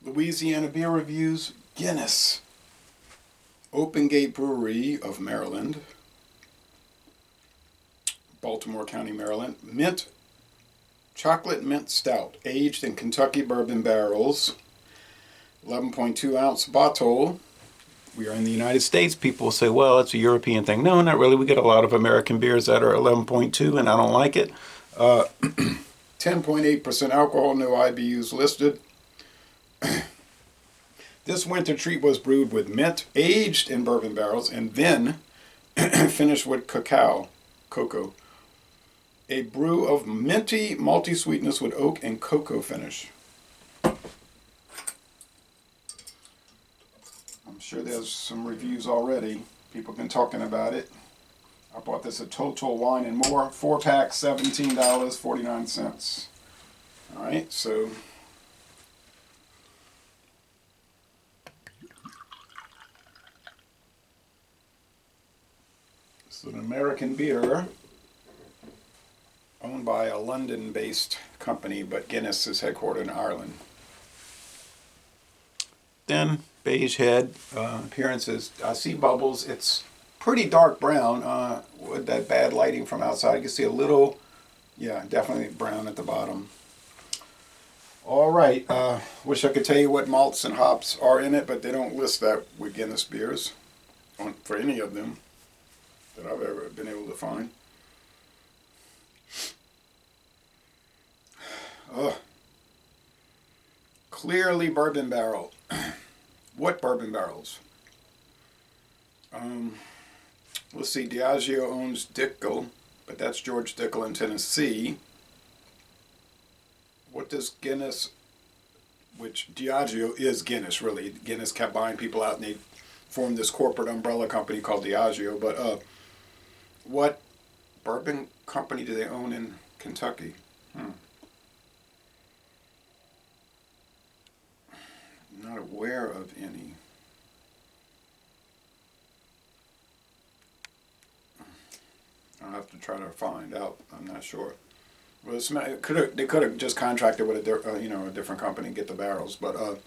Louisiana beer reviews. Guinness. Open Gate Brewery of Maryland. Baltimore County, Maryland. Mint. Chocolate mint stout. Aged in Kentucky bourbon barrels. 11.2 ounce bottle. We are in the United States. People say, well, it's a European thing. No, not really. We get a lot of American beers that are 11.2, and I don't like it. 10.8% alcohol, no IBUs listed. This winter treat was brewed with mint, aged in bourbon barrels, and then finished with cocoa. A brew of minty, malty sweetness with oak and cocoa finish. I'm sure there's some reviews already. People have been talking about it. I bought this at Total Wine and More. 4-pack, $17.49. All right, so it's an American beer owned by a London-based company, but Guinness is headquartered in Ireland. Thin, beige head, appearances. I see bubbles. It's pretty dark brown with that bad lighting from outside. You can see a little, yeah, definitely brown at the bottom. All right, wish I could tell you what malts and hops are in it, but they don't list that with Guinness beers for any of them that I've ever been able to find. Clearly bourbon barrel. What bourbon barrels? Let's see, Diageo owns Dickel, but that's George Dickel in Tennessee. What does Guinness, which Diageo is Guinness, really. Guinness kept buying people out and they formed this corporate umbrella company called Diageo. But what bourbon company do they own in Kentucky? Not aware of any. I'll have to try to find out. I'm not sure. Well, they could have just contracted with a different company and get the barrels, but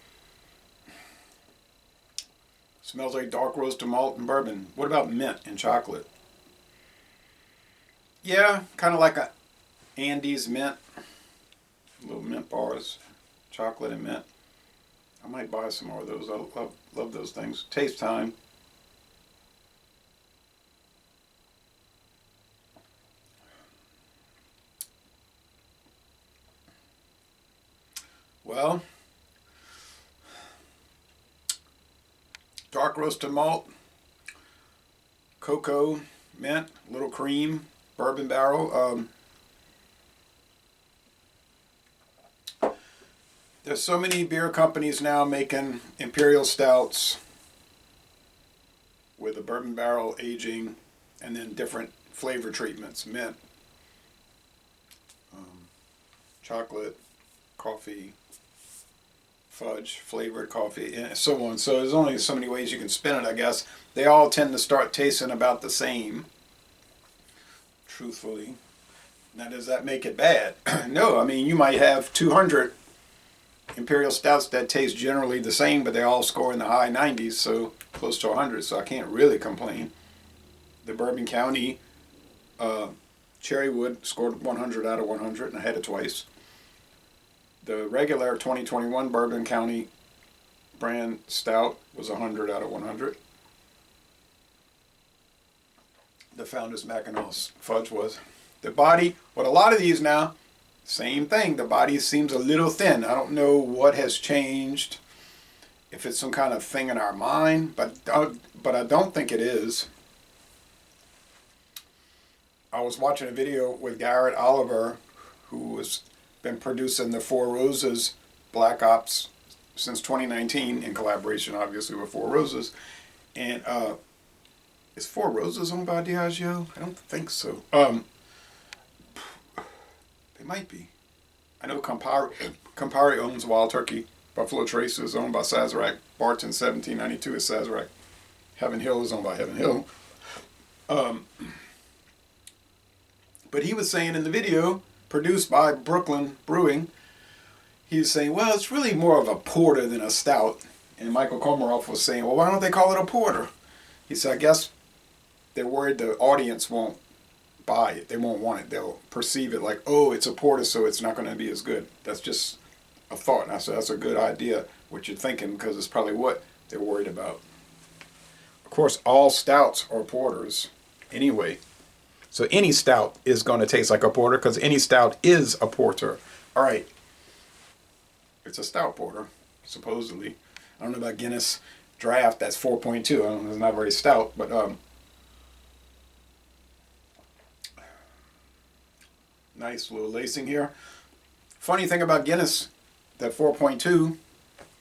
smells like dark roast to malt and bourbon. What about mint and chocolate? Yeah, kind of like a Andes mint. Little mint bars, chocolate and mint. I might buy some more of those. I love those things. Taste time. Well, dark roasted malt, cocoa, mint, little cream, bourbon barrel. There's so many beer companies now making imperial stouts with a bourbon barrel aging and then different flavor treatments, mint, chocolate, coffee, fudge, flavored coffee, and so on. So there's only so many ways you can spin it, I guess. They all tend to start tasting about the same, truthfully. Now, does that make it bad? No, I mean, you might have 200 imperial stouts that taste generally the same, but they all score in the high 90s, so close to 100, so I can't really complain. The Bourbon County Cherrywood scored 100 out of 100, and I had it twice. The regular 2021 Bourbon County brand stout was 100 out of 100. The Founder's Mackinac fudge was. The body, what a lot of these now, same thing. The body seems a little thin. I don't know what has changed, if it's some kind of thing in our mind, but I don't think it is. I was watching a video with Garrett Oliver, who has been producing the Four Roses Black Ops since 2019, in collaboration, obviously, with Four Roses. And is Four Roses owned by Diageo? I don't think so. They might be. I know Campari owns Wild Turkey. Buffalo Trace is owned by Sazerac. Barton 1792 is Sazerac. Heaven Hill is owned by Heaven Hill. But he was saying in the video, produced by Brooklyn Brewing, he was saying, well, it's really more of a porter than a stout. And Michael Komaroff was saying, well, why don't they call it a porter? He said, I guess they're worried the audience won't buy it. They won't want it. They'll perceive it like, oh, it's a porter, so it's not going to be as good. That's just a thought. And I said, that's a good idea, what you're thinking, because it's probably what they're worried about. Of course, all stouts are porters anyway. So any stout is going to taste like a porter because any stout is a porter. All right. It's a stout porter, supposedly. I don't know about Guinness draft. That's 4.2. I don't know, it's not very stout, but nice little lacing here. Funny thing about Guinness, that 4.2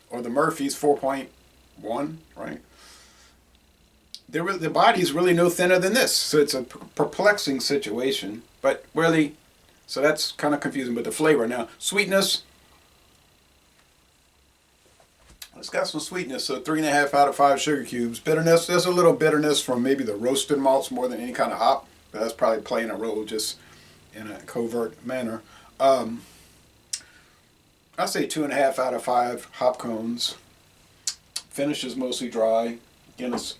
or the Murphy's 4.1, right? The body's really no thinner than this, so it's a perplexing situation. But really, so that's kind of confusing. But the flavor now, sweetness. It's got some sweetness, so 3.5 out of 5 sugar cubes. Bitterness, there's a little bitterness from maybe the roasted malts more than any kind of hop. But that's probably playing a role just in a covert manner. I say 2.5 out of 5 hop cones. Finish is mostly dry. Guinness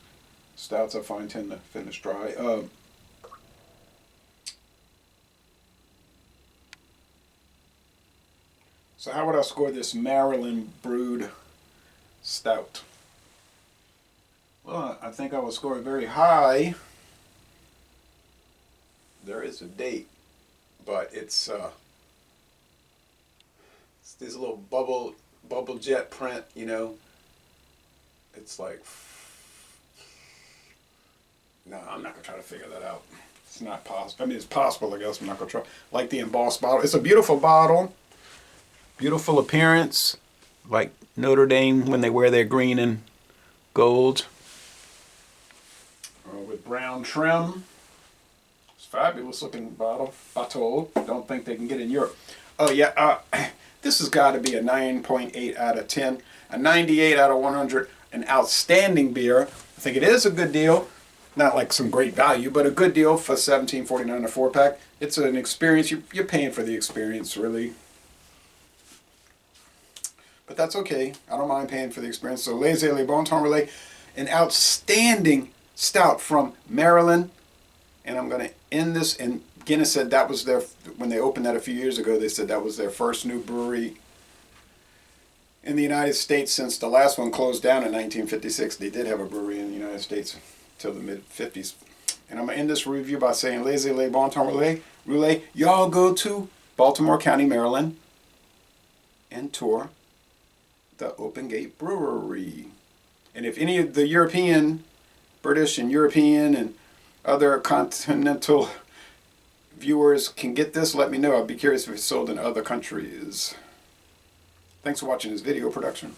stouts I find tend to finish dry. So how would I score this Maryland brewed stout? Well, I think I would score it very high. There is a date, but it's this little bubble jet print, you know. It's like, no, I'm not gonna try to figure that out. It's not possible. I mean, it's possible, I guess. I'm not gonna try. Like the embossed bottle. It's a beautiful bottle. Beautiful appearance, like Notre Dame when they wear their green and gold. With brown trim. It's a fabulous looking bottle. Don't think they can get in Europe. Oh yeah, this has got to be a 9.8 out of 10. A 98 out of 100. An outstanding beer. I think it is a good deal. Not like some great value, but a good deal for $17.49 a 4-pack. It's an experience. You're paying for the experience, really. But that's okay. I don't mind paying for the experience. So, Les Bon Temps Relais, an outstanding stout from Maryland. And I'm going to end this. And Guinness said that was their, when they opened that a few years ago, they said that was their first new brewery in the United States since the last one closed down in 1956. They did have a brewery in the United States till the mid-50s. And I'm going to end this review by saying, Les Bon Temps Relais, y'all go to Baltimore County, Maryland, and tour the Open Gate Brewery. And if any of the British and European and other continental viewers can get this, let me know. I'd be curious if it's sold in other countries. Thanks for watching this video production.